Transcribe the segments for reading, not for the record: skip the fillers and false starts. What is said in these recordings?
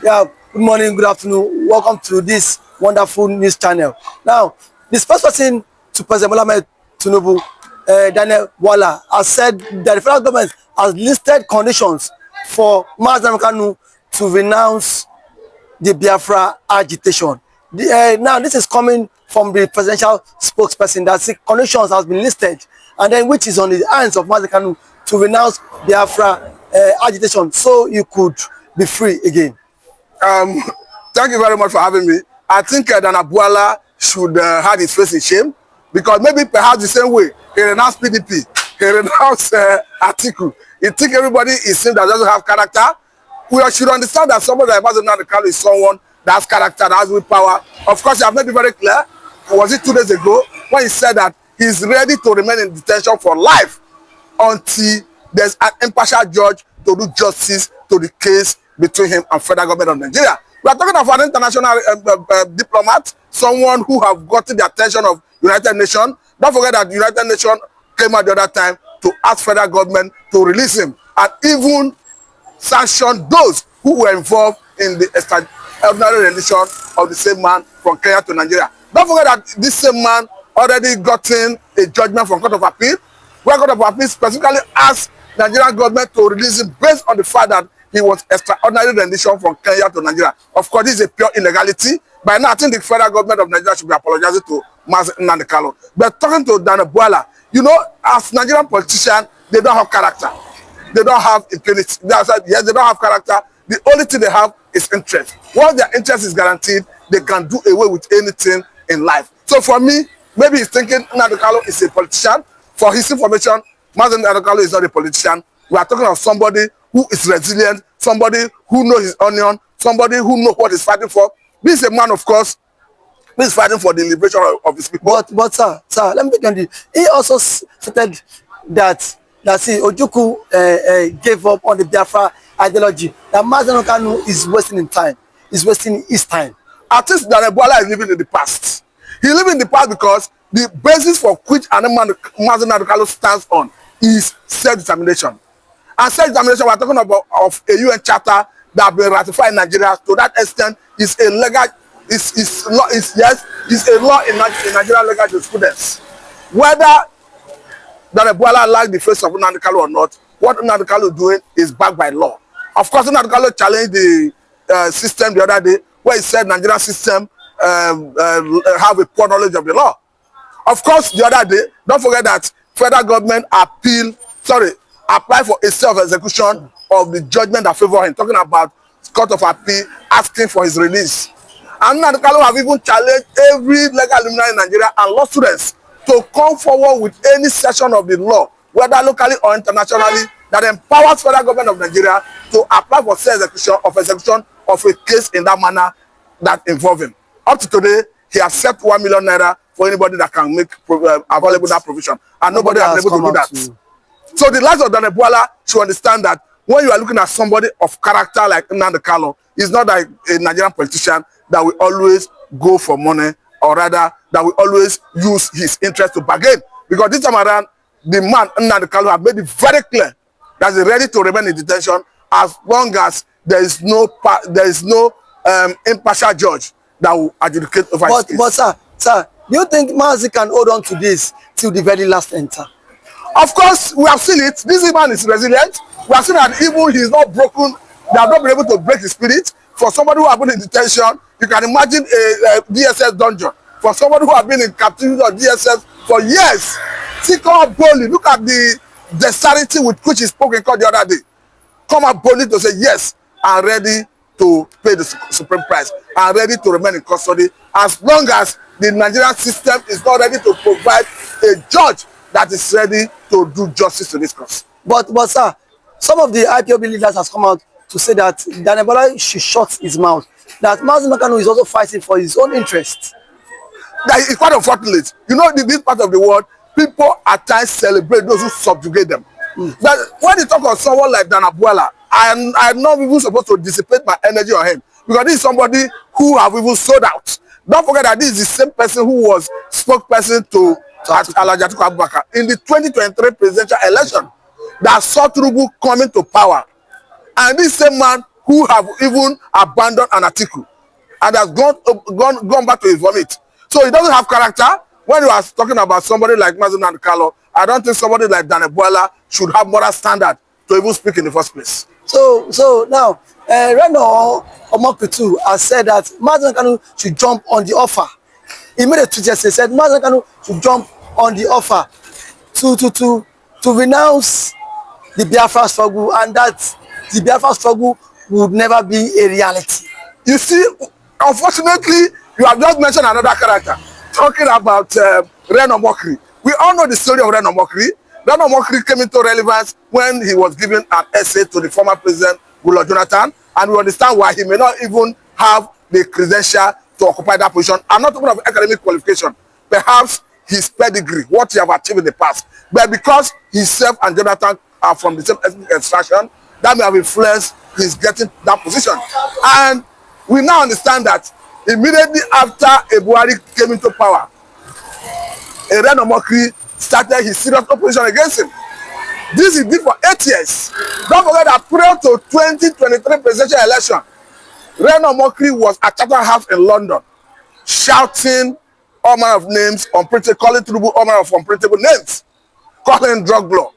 Yeah, good morning, good afternoon. Welcome to this wonderful news channel. Now, the spokesperson to President Bola Ahmed Tinubu, Daniel Wala, has said that the federal government has listed conditions for Nnamdi Kanu to renounce the Biafra agitation. Now, this is coming from the presidential spokesperson that the conditions has been listed, and then which is on the hands of Nnamdi Kanu to renounce Biafra agitation, so you could be free again. Um, Thank you very much for having me. I think Dana Buala should have his face in shame, because maybe perhaps the same way he renounced PDP, he renounced Atiku. He think everybody is him that doesn't have character. We should understand that somebody like Nnamdi Kanu is someone that has character, that has willpower. Of course, you have made it very clear. Was it 2 days ago when he said that he's ready to remain in detention for life until there's an impartial judge to do justice to the case between him and federal government of Nigeria. We are talking about an international diplomat, someone who have gotten the attention of United Nations. Don't forget that the United Nations came out the other time to ask federal government to release him and even sanction those who were involved in the extraordinary rendition of the same man from Kenya to Nigeria. Don't forget that this same man already gotten a judgment from Court of Appeal, where Court of Appeal specifically asked Nigerian government to release him based on the fact that he was extraordinary rendition from Kenya to Nigeria. Of course, this is a pure illegality. By now, I think the federal government of Nigeria should be apologizing to Nnamdi Kanu. But talking to Daniel Buala, you know, as Nigerian politicians, they don't have character. They don't have impunity. Yes, they don't have character. The only thing they have is interest. Once their interest is guaranteed, they can do away with anything in life. So for me, maybe he's thinking Nnamdi Kanu is a politician. For his information, Nnamdi Kanu is not a politician. We are talking of somebody who is resilient, somebody who knows his onion, somebody who knows what he's fighting for. This is a man, of course, who is fighting for the liberation of his people. But sir, let me begin this. He also stated that see Ojukwu gave up on the Biafra ideology. That Nnamdi Kanu is wasting in time. Is wasting his time. Artist Daniel Buala is living in the past. He lives in the past because the basis for which Nnamdi Kanu stands on is self-determination. And self-determination, we are talking about of a UN charter that has been ratified in Nigeria. To that extent, is a legal, is a law in Nigerian legal jurisprudence. Whether Daniel Buala like the face of Nnamdi Kanu or not, what Nnamdi Kanu is doing is backed by law. Of course, Nnamdi Kanu challenged the system the other day, where he said Nigerian system have a poor knowledge of the law. Of course, the other day, don't forget that federal government apply for a self-execution of the judgment that favor him, talking about Court of Appeal asking for his release. And Nnamdi Kanu have even challenged every legal luminary in Nigeria and law students to come forward with any section of the law, whether locally or internationally, that empowers federal government of Nigeria to apply for execution of a case in that manner that involve him. Up to today, he has set 1 million naira for anybody that can make available that provision, and nobody has been able to do that. So the likes of Daniel Buala should understand that when you are looking at somebody of character like Nnamdi Kanu, he's not like a Nigerian politician that will always go for money, or rather that will always use his interest to bargain. Because this time around, the man Nnamdi Kanu have made it very clear that he's ready to remain in detention as long as there is no impartial judge that will adjudicate over his case. But sir, do you think Mazi can hold on to this till the very last enter? Of course, we have seen it. This man is resilient. We have seen that even he's not broken. They have not been able to break his spirit. For somebody who has been in detention, you can imagine a DSS dungeon. For somebody who has been in captivity of DSS for years, see, come out boldly. Look at the dexterity with which he spoke in court the other day. Come out boldly to say, yes, I'm ready to pay the supreme price. I'm ready to remain in custody as long as the Nigerian system is not ready to provide a judge that is ready to do justice to this cause. But sir, some of the IPOB leaders has come out to say that Daniel Buala should shut his mouth. That Nnamdi Kanu is also fighting for his own interests. That is quite unfortunate. You know, in this part of the world, people at times celebrate those who subjugate them. But when you talk of someone like Daniel Buala, I'm not even supposed to dissipate my energy on him, because this is somebody who have even sold out. Don't forget that this is the same person who was spokesperson to Atiku Abubakar in the 2023 presidential election that saw Tinubu coming to power. And this same man who have even abandoned an Atiku and has gone back to his vomit. So he doesn't have character. When you are talking about somebody like Nnamdi Kanu, I don't think somebody like Daniel Buala should have moral standard to even speak in the first place. So now, Reno Omokutu has said that Nnamdi Kanu should jump on the offer. He made a tweet yesterday, said Nnamdi Kanu should jump on the offer to renounce the Biafra struggle, and that the Biafra struggle would never be a reality. You see, unfortunately, you have just mentioned another character, talking about Reno Mokri. We all know the story of Reno Mokri. Reno Mokri came into relevance when he was giving an essay to the former president, Goodluck Jonathan, and we understand why he may not even have the credential to occupy that position. I'm not talking of academic qualification. Perhaps his pedigree, what he have achieved in the past. But because himself and Jonathan are from the same ethnic extraction, that may have influenced his getting that position. And we now understand that immediately after Buhari came into power, Reno Mokri started his serious opposition against him. This he did for 8 years. Don't forget that prior to 2023 presidential election, Reno Mokri was at Chatham House in London, shouting all manner of names, calling Tinubu all manner of unprintable names, calling drug law.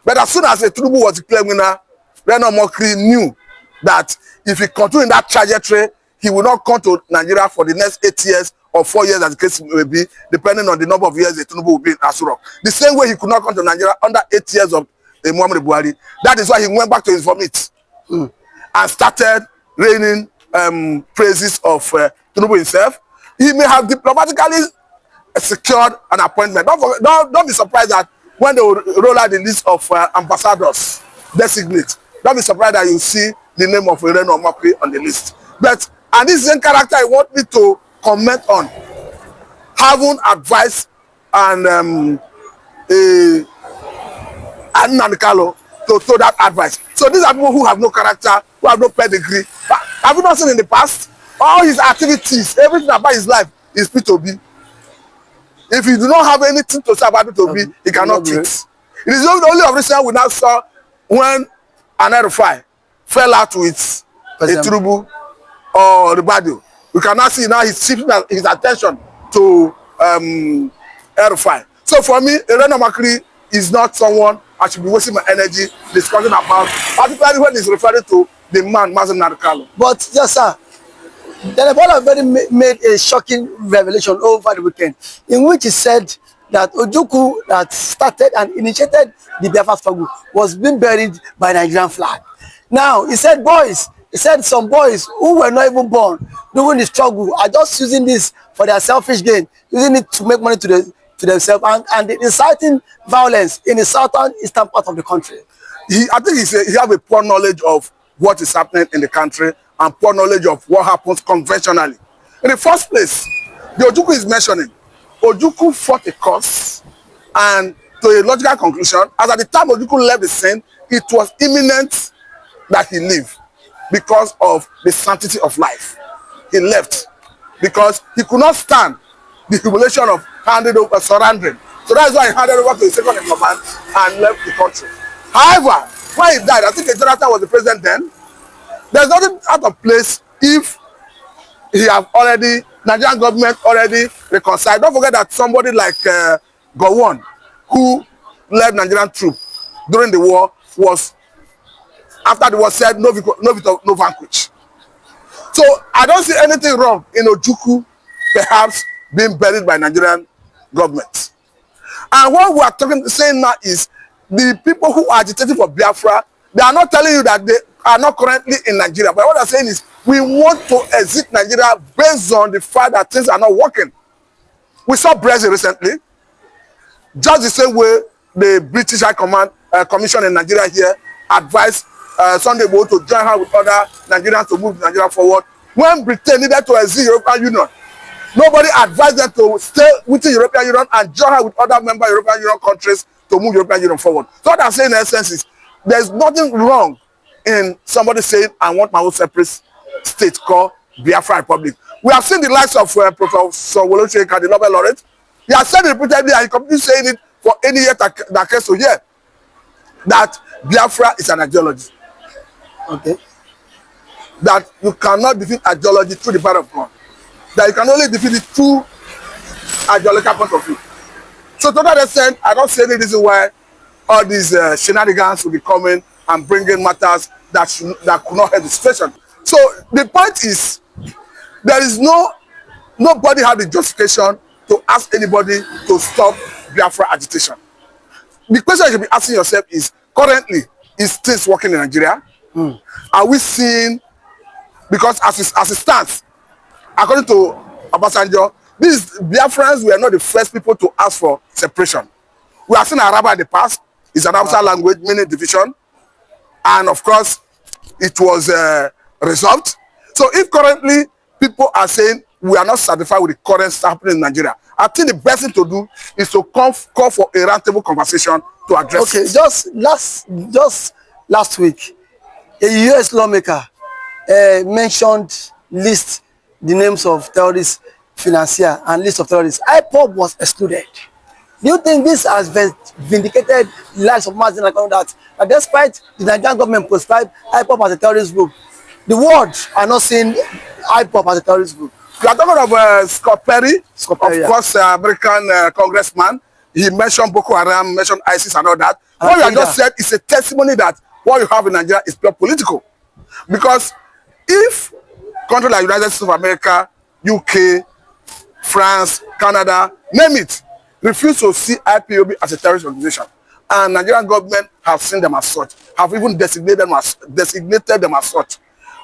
But as soon as Tinubu was declared winner, Reno Mokri knew that if he continued in that trajectory, he will not come to Nigeria for the next 8 years or 4 years, as the case may be, depending on the number of years that Tinubu will be in Asurok. The same way he could not come to Nigeria under 8 years of Muhammadu Buhari. That is why he went back to his vomit and started raining praises of Tinubu himself. He may have diplomatically secured an appointment. Don't be surprised that when they will roll out the list of ambassadors designate, don't be surprised that you see the name of Reno Mokri on the list. But, and this same character I want me to comment on, having advised and Nnamdi Kanu to throw that advice. So these are people who have no character, who have no pedigree. But have you not seen in the past? All his activities, everything about his life is P2B. If you do not have anything to say about P2B, he cannot treat. It is the only of recent we now saw when an Erufai fell out with a Tinubu or Ribadu. We cannot see now he's shifting his attention to Erufai. So for me, Reno Mokri is not someone I should be wasting my energy discussing about, particularly when he's referring to the man, Nnamdi Kanu. But yes, sir, the Ebola already made a shocking revelation over the weekend, in which he said that Ojukwu, that started and initiated the Biafra struggle, was being buried by Nigerian flag. Now, he said some boys who were not even born during the struggle are just using this for their selfish gain, using it to make money to themselves, and inciting violence in the southern eastern part of the country. I think he have a poor knowledge of what is happening in the country and poor knowledge of what happens conventionally. In the first place, the Ojukwu is mentioning, Ojukwu fought a cause, and to a logical conclusion, as at the time Ojukwu left the scene, it was imminent that he leave because of the sanctity of life. He left because he could not stand the humiliation of surrendering. So that's why he handed over to the second in command and left the country. However, when he died, I think Jonathan was the president then. There's nothing out of place if he have already, Nigerian government already reconciled. Don't forget that somebody like Gowon, who led Nigerian troops during the war, was, after the war, said no victor, no vanquish. So I don't see anything wrong in Ojukwu perhaps being buried by Nigerian government. And what we are saying now is the people who are agitating for Biafra, they are not telling you that they are not currently in Nigeria. But what they're saying is we want to exit Nigeria based on the fact that things are not working. We saw Brazil recently. Just the same way the British High Command Commission in Nigeria here advised Sunday Igboho to join her with other Nigerians to move Nigeria forward. When Britain needed to exit the European Union, nobody advised them to stay within the European Union and join her with other member European Union countries to move the European Union forward. So what I'm saying in essence is there's nothing wrong in somebody saying, I want my own separate state called Biafra Republic. We have seen the likes of Professor Wole Soyinka, the Nobel laureate. He has said it repeatedly and he continues saying it for any year that cares to hear, that Biafra is an ideology. Okay. that you cannot defeat ideology through the power of God. That you can only defeat it through ideological point of view. So to that extent, I don't see any reason why all these shenanigans will be coming and bringing matters that could not help the situation. So the point is, there is nobody had the justification to ask anybody to stop Biafra agitation. The question you should be asking yourself is, currently, is things working in Nigeria? Are we seeing, because as it stands, according to Obasanjo, these Biafrans were not the first people to ask for separation. We have seen Araba in the past. It's an Hausa language, meaning division. And of course, it was resolved. So if currently people are saying we are not satisfied with the current stuff happening in Nigeria, I think the best thing to do is to call for a roundtable conversation to address it. Just last week, a US lawmaker mentioned the names of terrorist financiers and list of terrorists. IPOB was excluded. Do you think this has vindicated the lives of Martin like that despite the Nigerian government prescribed IPOB as a terrorist group, the world are not seeing IPOB as a terrorist group? You are talking of Scott Perry, of yeah. course, American congressman. He mentioned Boko Haram, mentioned ISIS and all that. What you have just said is a testimony that what you have in Nigeria is pure political. Because if countries like United States of America, UK, France, Canada, name it, refuse to see IPOB as a terrorist organization, and Nigerian government have seen them as such, have even designated them as such.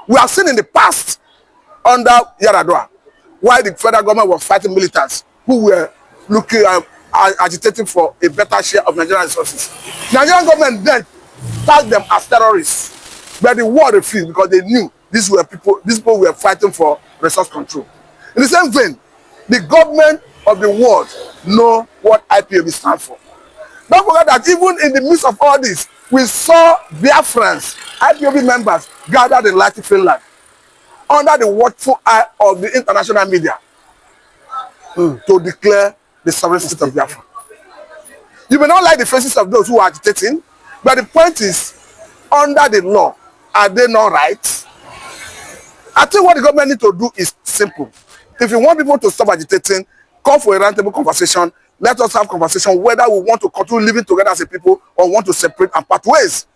We have seen in the past under Yaradua, why the federal government was fighting militants who were looking agitating for a better share of Nigerian resources. Nigerian government then tagged them as terrorists, but the war refused because they knew these people were fighting for resource control. In the same vein, the government of the world know what IPOB stands for. Don't forget that even in the midst of all this, we saw Biafrans, IPOB members, gathered in Lati, Finland, under the watchful eye of the international media to declare the sovereign state of Biafra. You may not like the faces of those who are agitating, but the point is, under the law, are they not right? I think what the government needs to do is simple. If you want people to stop agitating, call for a roundtable conversation. Let us have conversation whether we want to continue living together as a people or want to separate and part ways.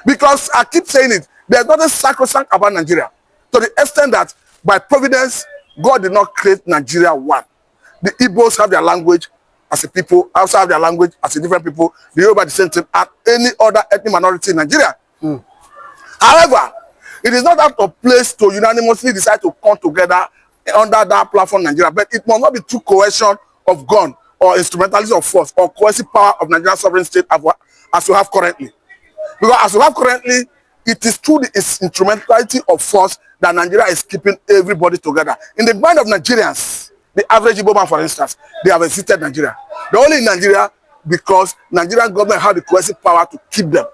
Because I keep saying it, there's nothing sacrosanct about Nigeria. To the extent that by providence, God did not create Nigeria one. The Igbos have their language as a people, Hausa have their language as a different people, the Yoruba the same thing, and any other ethnic minority in Nigeria. However, it is not out of place to unanimously decide to come together under that platform Nigeria, but it must not be through coercion of gun or instrumentalism of force or coercive power of Nigerian sovereign state as we have currently. Because as we have currently, it is through the instrumentality of force that Nigeria is keeping everybody together. In the mind of Nigerians, the average Igbo man, for instance, they have existed Nigeria. They're only in Nigeria because Nigerian government have the coercive power to keep them.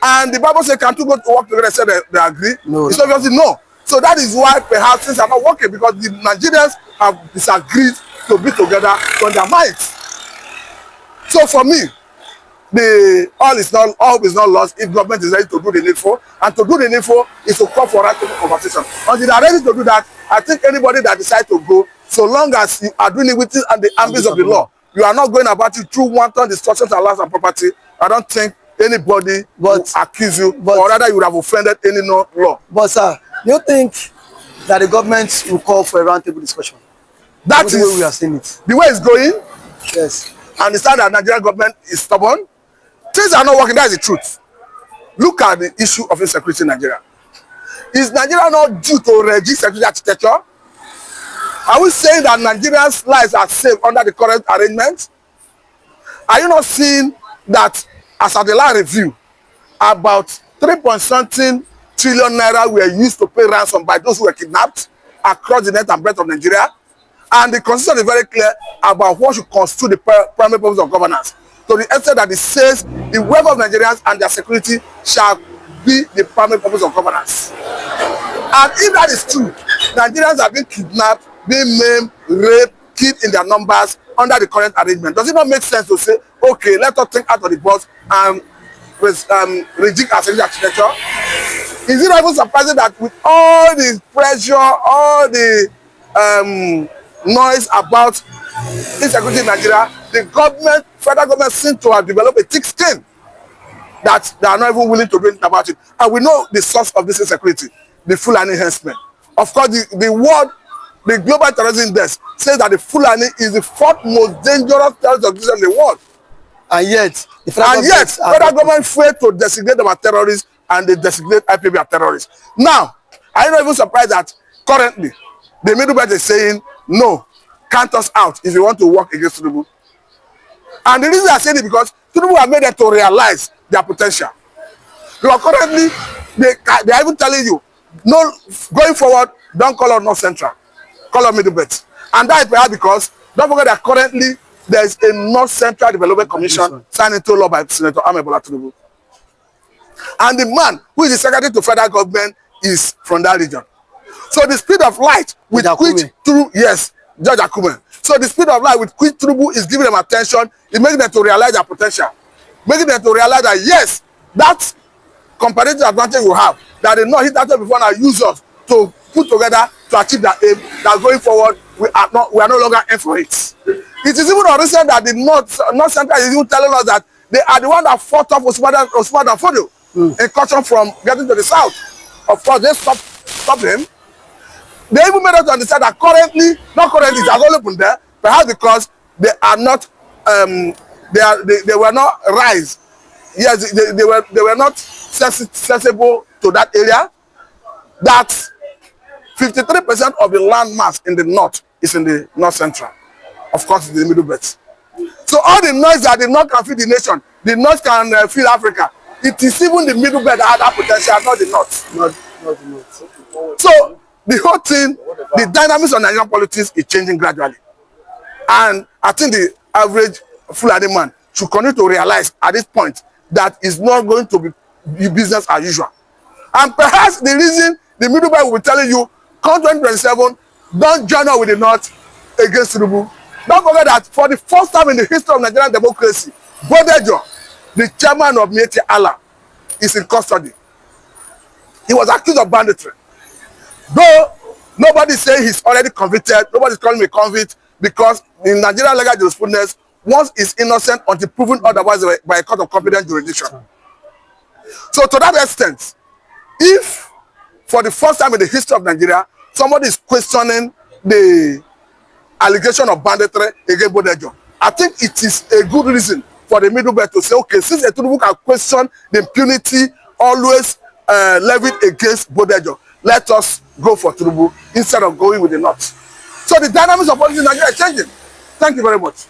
And the Bible says, can two go to work together and say they agree? No. It's obviously no. So that is why perhaps things are not working, because the Nigerians have disagreed to be together on their minds. So for me, all is not lost if government is ready to do the needful, and to do the needful is to call for roundtable conversation. Until they are ready to do that, I think anybody that decides to go, so long as you are doing it within the ambits of the law, you are not going about it through wanton destruction of lives and property, I don't think anybody will accuse you, or rather you would have offended any law. But sir, do you think that the government will call for a roundtable discussion? That is the way we are seeing it. The way it's going. Yes. And understand that Nigerian government is stubborn. Things are not working. That is the truth. Look at the issue of insecurity in Nigeria. Is Nigeria not due to regime security architecture? Are we saying that Nigerians' lives are safe under the current arrangement? Are you not seeing that, as at the last review, about 3.something trillion naira were used to pay ransom by those who were kidnapped across the length and breadth of Nigeria? And the constitution is very clear about what should constitute the primary purpose of governance. To the extent that it says the welfare of Nigerians and their security shall be the primary purpose of governance. And if that is true, Nigerians have been kidnapped, being maimed, raped, killed in their numbers under the current arrangement. Does it not make sense to say, okay, let us think out of the box and rejig our security architecture? Is it not even surprising that with all the pressure, all the noise about insecurity in Nigeria, the government, federal government, seems to have developed a thick skin that they are not even willing to do anything about it. And we know the source of this insecurity, the Fulani herdsmen. Of course, the Global Terrorism Index says that the Fulani is the fourth most dangerous terrorist organization in the world. And yet, the federal government failed to designate them as terrorists, and they designate IPOB as terrorists. Now, are you not even surprised that currently the Middle Belt is saying, no, count us out if you want to work against Tinubu? And the reason I say it is because Tinubu have made them to realize their potential. Because currently, they are even telling you, no, going forward, don't call us North Central, call us Middle Belt. And that is perhaps because, don't forget that currently, there is a North Central Development Commission signed into law by Senator Bola Tinubu. And the man who is the secretary to federal government is from that region. So the speed of light with which through, yes, Judge Akume. So the speed of light with which Tinubu is giving them attention is making them to realize their potential. Making them to realize that yes, that competitive advantage we have, that they not hit that before and use us to put together to achieve that aim, that going forward we are no longer in for it. It is even recent that the North Central is even telling us that they are the one that fought off Osman Danfodio in caution from getting to the south. Of course, they stopped him. They even made us understand that currently, not currently, it has only been there, perhaps because they are not, they were not rise. Yes, they were not sensible to that area. That 53% of the land mass in the north is in the North Central. Of course, it's the Middle Belt. So all the noise that the north can feed the nation, the north can feed Africa. It is even the Middle Belt that has that potential, not the north. Not the north. So the whole thing, the dynamics of Nigerian politics is changing gradually. And I think the average Fulani man should continue to realize at this point that it's not going to be business as usual. And perhaps the reason the Middle Belt will be telling you, come 2027, don't join up with the north against Tinubu. Don't forget that for the first time in the history of Nigerian democracy, Bodejo, the chairman of Mieti Allah, is in custody. He was accused of banditry. Though nobody say he's already convicted, nobody's calling him a convict, because in Nigerian legal jurisprudence, once is innocent until proven otherwise by a court of competent jurisdiction. So to that extent, if for the first time in the history of Nigeria, somebody is questioning the allegation of banditry against Bodejo, I think it is a good reason for the Middle Belt to say, okay, since Tinubu can question the impunity always levied against Bodejo, let us go for Tinubu instead of going with the North. So the dynamics of politics in Nigeria is changing. Thank you very much.